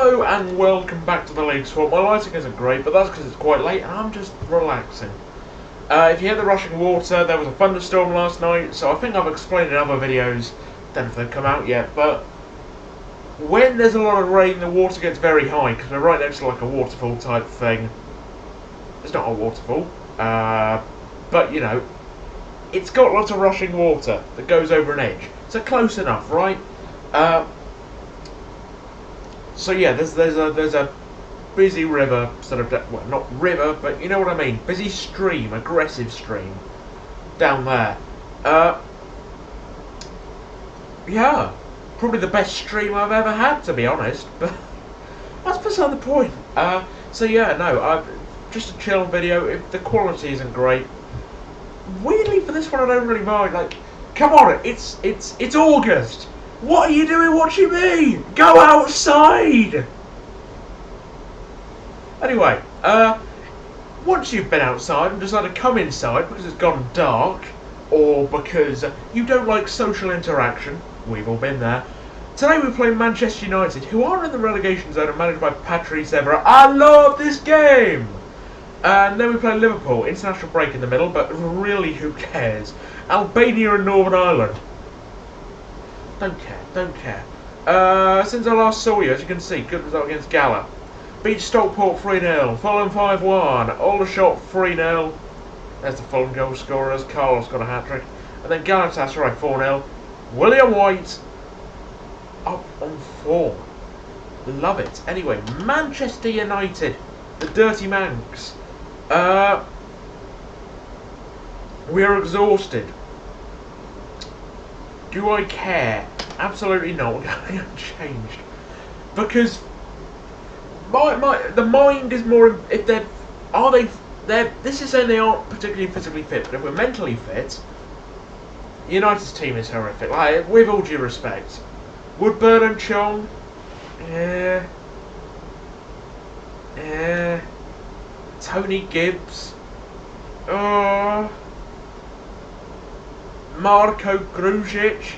Hello and welcome back to the League Swap. My lighting isn't great, but that's because it's quite late and I'm just relaxing. If you hear the rushing water, there was a thunderstorm last night, so I think I've explained in other videos. Don't know if they've come out yet, but when there's a lot of rain, the water gets very high because we're right next to like a waterfall type thing. It's not a waterfall, but you know, it's got lots of rushing water that goes over an edge. So close enough, right? So yeah, there's a busy river, sort of, well, not river, but you know what I mean. Busy stream, aggressive stream, down there. Yeah, probably the best stream I've ever had, to be honest. But that's beside the point. So yeah, no, just a chill video. If the quality isn't great, weirdly for this one I don't really mind. Like, come on, it's August. What are you doing watching me? Go outside! Anyway, once you've been outside and decided to come inside because it's gone dark, or because you don't like social interaction, we've all been there, today we're playing Manchester United, who are in the relegation zone and managed by Patrice Evra. I love this game! And then we play Liverpool, international break in the middle, but really who cares? Albania and Northern Ireland. Don't care. Since I last saw you, as you can see, good result against Gala. Beat Stockport 3-0, Fulham 5-1, Aldershot 3-0. There's the Fulham goal scorers, Carlos got a hat-trick. And then Galatasaray 4-0. William White up on form. Love it. Anyway, Manchester United, the Dirty Manx. We are exhausted. Do I care? Absolutely not. We're unchanged. Because the mind is more. If this is saying they aren't particularly physically fit, but if we're mentally fit, United's team is horrific. Like, with all due respect, Woodburn and Chong, Tony Gibbs, Marko Grujic,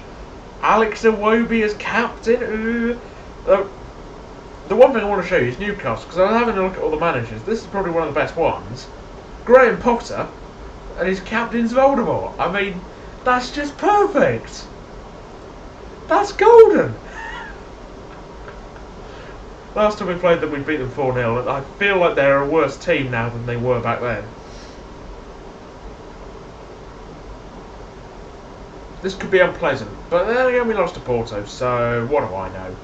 Alex Iwobi as captain. The one thing I want to show you is Newcastle, because I was having a look at all the managers. This is probably one of the best ones. Graham Potter, and his captain's Voldemort. I mean, that's just perfect. That's golden. Last time we played them, we beat them 4-0, and I feel like they're a worse team now than they were back then. This could be unpleasant, but then again we lost to Porto, so what do I know?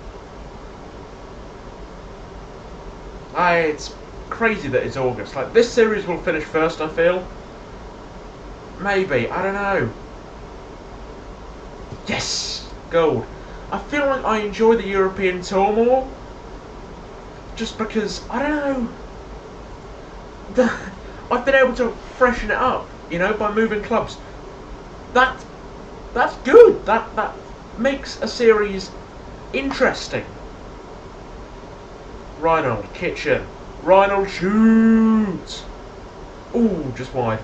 It's crazy that it's August. Like, this series will finish first, I feel. Maybe, I don't know. Yes! Gold. I feel like I enjoy the European tour more. Just because, I don't know. I've been able to freshen it up, you know, by moving clubs. That's good. That makes a series interesting. Reinhold, Kitchen. Reinhold, shoot! Ooh, just wide.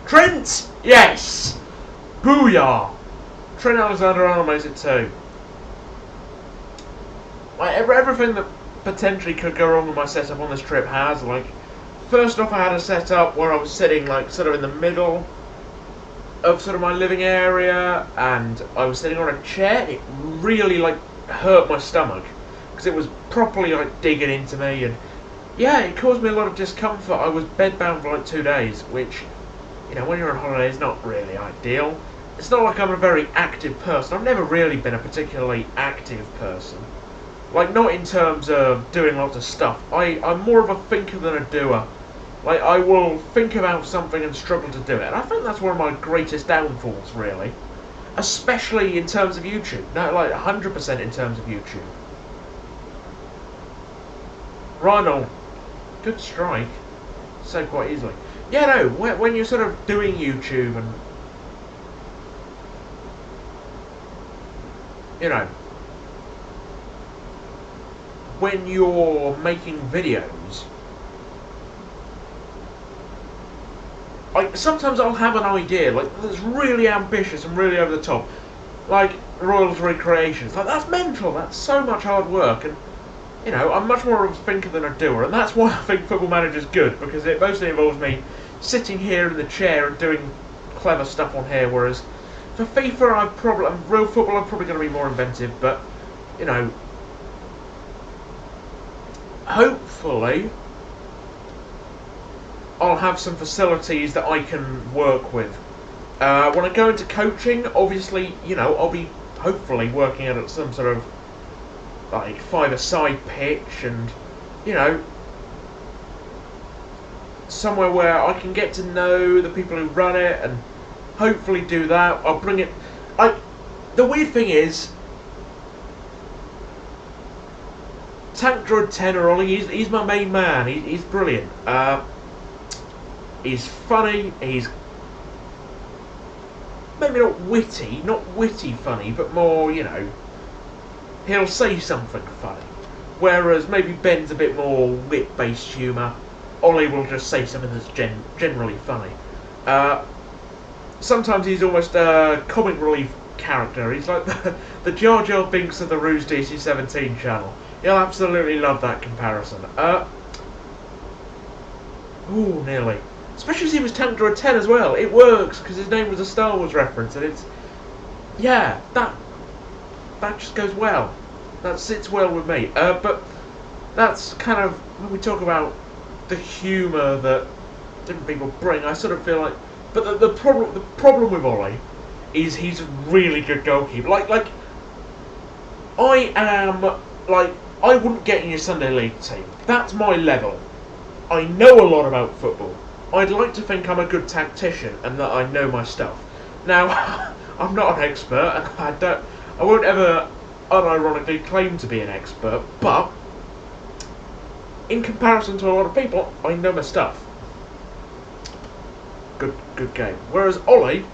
Trent! Yes! Booyah! Trent Alexander-Arnold makes it 2. Like, everything that potentially could go wrong with my setup on this trip has. Like, first off, I had a setup where I was sitting, like, sort of in the middle of sort of my living area, and I was sitting on a chair. It really, like, hurt my stomach because it was properly, like, digging into me, and yeah, it caused me a lot of discomfort. I was bedbound for like 2 days, which, you know, when you're on holiday is not really ideal. It's not like I'm a very active person. I've never really been a particularly active person. Like, not in terms of doing lots of stuff. I'm more of a thinker than a doer. Like, I will think about something and struggle to do it. And I think that's one of my greatest downfalls, really. Especially in terms of YouTube. No, like, 100% in terms of YouTube. Reinhold. Good strike. So quite easily. Yeah, no, when you're sort of doing YouTube and, you know, when you're making videos, Like, sometimes I'll have an idea, like, that's really ambitious and really over the top. Like, Royals Recreations. Like, that's mental, that's so much hard work, and, you know, I'm much more of a thinker than a doer, and that's why I think Football Manager's good, because it mostly involves me sitting here in the chair and doing clever stuff on here, whereas for FIFA, real football, I'm probably going to be more inventive, but, you know, hopefully I'll have some facilities that I can work with. When I go into coaching, obviously, you know, I'll be hopefully working at some sort of like five-a-side pitch, and, you know, somewhere where I can get to know the people who run it, and hopefully do that. I'll bring it. The weird thing is, Tank Droid 10 or Ollie, he's my main man. He's brilliant. He's funny. He's maybe not witty funny, but more, you know, he'll say something funny. Whereas maybe Ben's a bit more wit-based humour. Ollie will just say something that's generally funny. Sometimes he's almost a comic relief character. He's like the Jar Jar Binks of the Ruse DC-17 channel. You'll absolutely love that comparison. Ooh, nearly. Especially as he was Tank Droid 10 as well. It works, because his name was a Star Wars reference, and it's... yeah, that just goes well. That sits well with me. But that's kind of... when we talk about the humour that different people bring, I sort of feel like... but the problem with Ollie is he's a really good goalkeeper. Like, I am... like, I wouldn't get in your Sunday League team. That's my level. I know a lot about football. I'd like to think I'm a good tactician and that I know my stuff. Now, I'm not an expert, and I won't ever unironically claim to be an expert, but in comparison to a lot of people, I know my stuff. Good game. Whereas Ollie,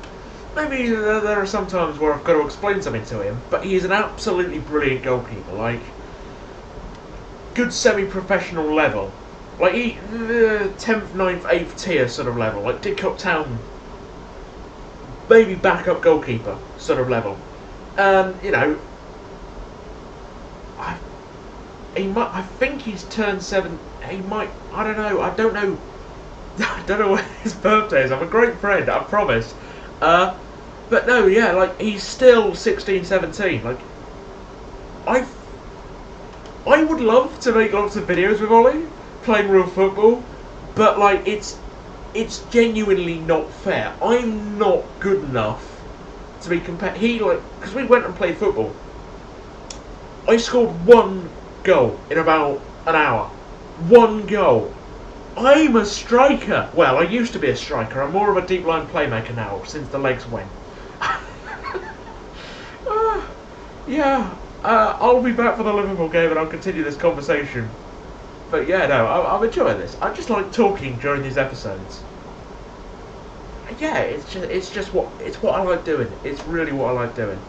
maybe there are some times where I've got to explain something to him, but he is an absolutely brilliant goalkeeper. Like, good semi-professional level. Like, 10th, 9th, 8th tier sort of level. Like, Didcot Town, maybe backup goalkeeper sort of level. And, you know, I think he's turned 7. He might, I don't know I don't know when his birthday is. I'm a great friend, I promise. But no, yeah, like, he's still 16, 17. Like, I would love to make lots of videos with Ollie playing real football, but, like, it's genuinely not fair. I'm not good enough to be compared. Because we went and played football. I scored 1 goal in about an hour. 1 goal. I'm a striker. Well, I used to be a striker. I'm more of a deep line playmaker now, since the legs went. Yeah, I'll be back for the Liverpool game and I'll continue this conversation. But yeah, no, I'm enjoying this. I just like talking during these episodes. Yeah, it's what I like doing. It's really what I like doing.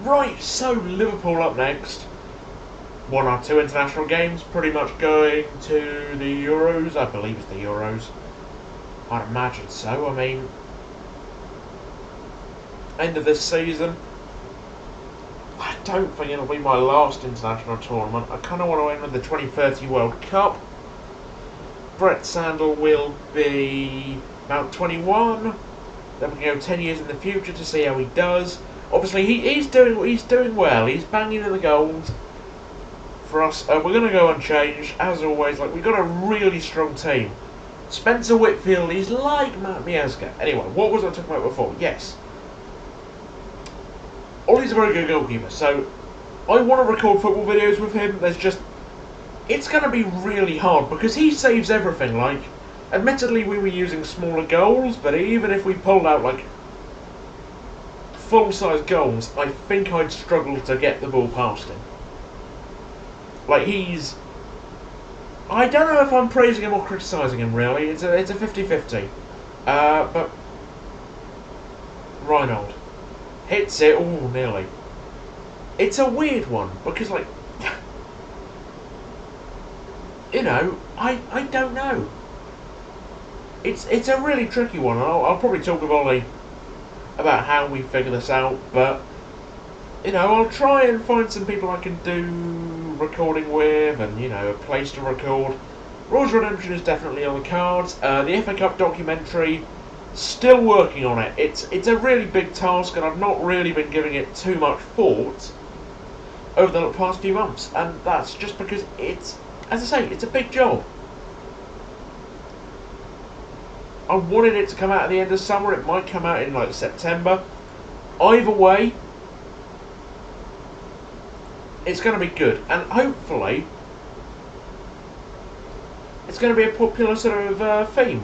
Right, so Liverpool up next. 1 or 2 international games, pretty much going to the Euros. I believe it's the Euros. I'd imagine so. I mean, end of this season. I don't think it'll be my last international tournament. I kind of want to end with the 2030 World Cup. Brett Sandal will be about 21. Then we can go 10 years in the future to see how he does. Obviously, he's doing well. He's banging in the goals for us. We're going to go unchanged, as always. Like, we've got a really strong team. Spencer Whitfield is like Matt Miazga. Anyway, what was I talking about before? Yes. Ollie's a very good goalkeeper, so I want to record football videos with him. It's going to be really hard, because he saves everything. Like, admittedly, we were using smaller goals, but even if we pulled out, like, full-size goals, I think I'd struggle to get the ball past him. Like, I don't know if I'm praising him or criticising him, really. It's a 50-50. But Reinhold hits it. Oh, nearly. It's a weird one, because, like, you know, I don't know. it's a really tricky one. I'll probably talk with Ollie about how we figure this out, but you know, I'll try and find some people I can do recording with, and you know, a place to record. Royals Redemption is definitely on the cards. The FA Cup documentary, still working on it. It's a really big task, and I've not really been giving it too much thought over the past few months, and that's just because it's, as I say, it's a big job. I wanted it to come out at the end of summer. It might come out in like September. Either way, it's going to be good, and hopefully it's going to be a popular sort of theme.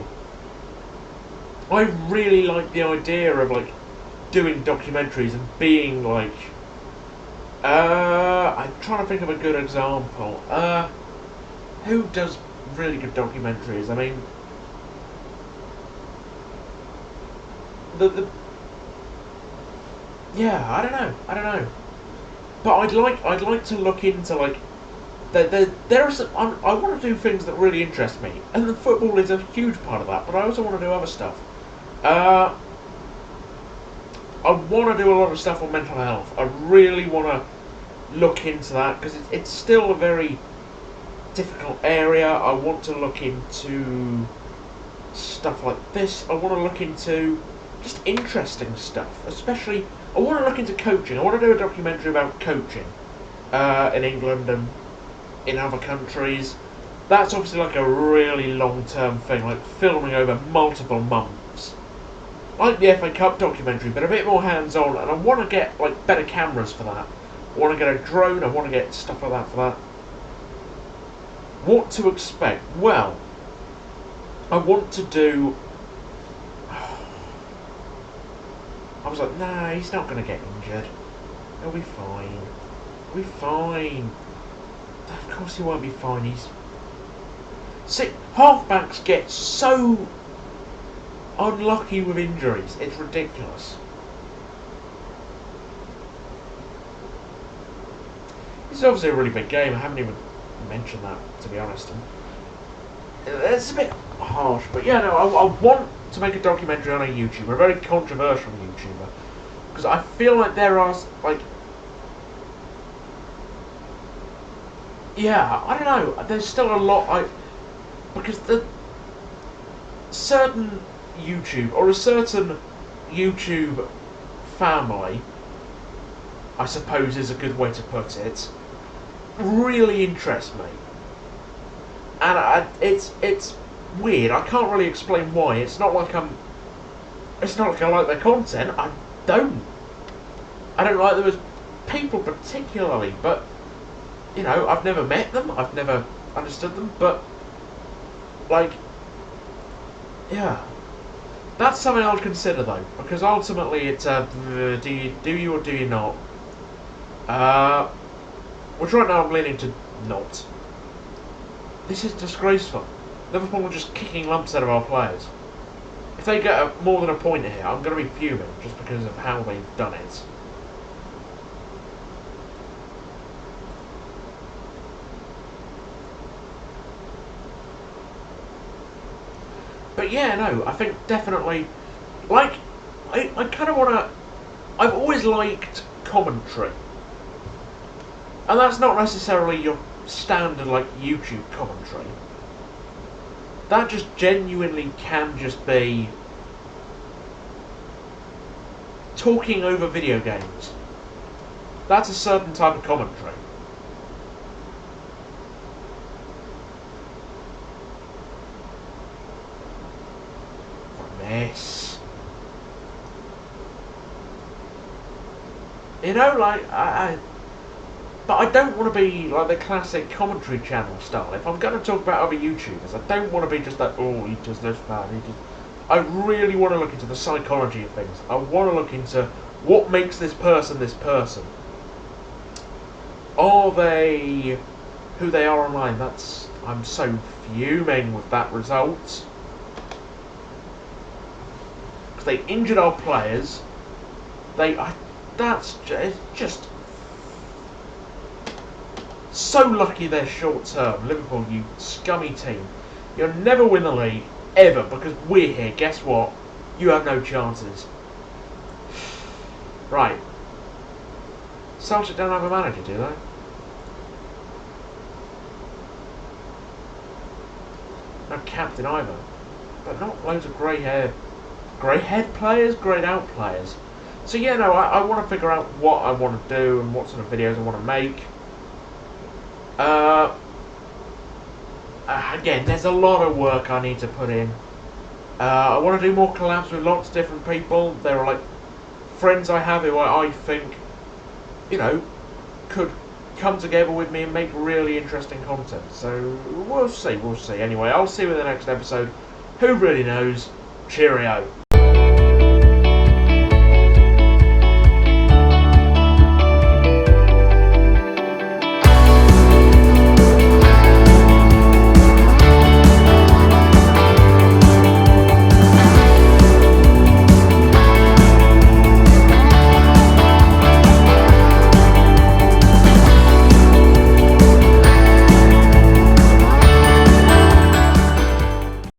I really like the idea of like doing documentaries and being like I'm trying to think of a good example. Who does really good documentaries? I mean, yeah, I don't know. But I'd like to look into like there are some, I want to do things that really interest me, and the football is a huge part of that. But I also want to do other stuff. I want to do a lot of stuff on mental health. I really want to look into that because it's still a very difficult area. I want to look into stuff like this. I want to look into just interesting stuff, especially I want to look into coaching. I want to do a documentary about coaching in England and in other countries. That's obviously like a really long-term thing, like filming over multiple months. Like the FA Cup documentary, but a bit more hands-on, and I want to get like better cameras for that. I want to get a drone, I want to get stuff like that for that. What to expect? Well, I want to do... I was like, nah, he's not going to get injured. He'll be fine. He'll be fine. Of course he won't be fine. He's... See, halfbacks get so unlucky with injuries. It's ridiculous. It's obviously a really big game. I haven't even mentioned that, to be honest. It's a bit harsh, but yeah, no, I want to make a documentary on a YouTuber, a very controversial YouTuber, because I feel like there are, like, yeah, I don't know, there's still a lot, because the certain YouTube, or a certain YouTube family, I suppose is a good way to put it, really interests me. And it's weird. I can't really explain why. It's not like I like their content. I don't like them as people particularly, but you know, I've never met them. I've never understood them, but like, yeah, that's something I'll consider though, because ultimately it's do you or do you not? Which right now I'm leaning to not. This is disgraceful. Liverpool are just kicking lumps out of our players. If they get more than a point here, I'm going to be fuming just because of how they've done it. But yeah, no, I think definitely, like, I kind of want to, I've always liked commentary. And that's not necessarily your standard, like, YouTube commentary. That just genuinely can just be talking over video games. That's a certain type of commentary. What a mess. You know, like, but I don't want to be like the classic commentary channel style. If I'm going to talk about other YouTubers, I don't want to be just like, oh, he does this bad, he does... I really want to look into the psychology of things. I want to look into what makes this person this person. Are they who they are online? I'm so fuming with that result. Because they injured our players. That's just... So lucky they're short term. Liverpool, you scummy team. You'll never win the league. ever, because we're here. Guess what? You have no chances. Right. Celtic don't have a manager, do they? No captain either. But not loads of grey-haired players, greyed-out players. So yeah, no, I want to figure out what I want to do and what sort of videos I want to make. Again, there's a lot of work I need to put in. I want to do more collabs with lots of different people. There are like friends I have who I think, you know, could come together with me and make really interesting content. So we'll see. Anyway, I'll see you in the next episode. Who really knows? Cheerio.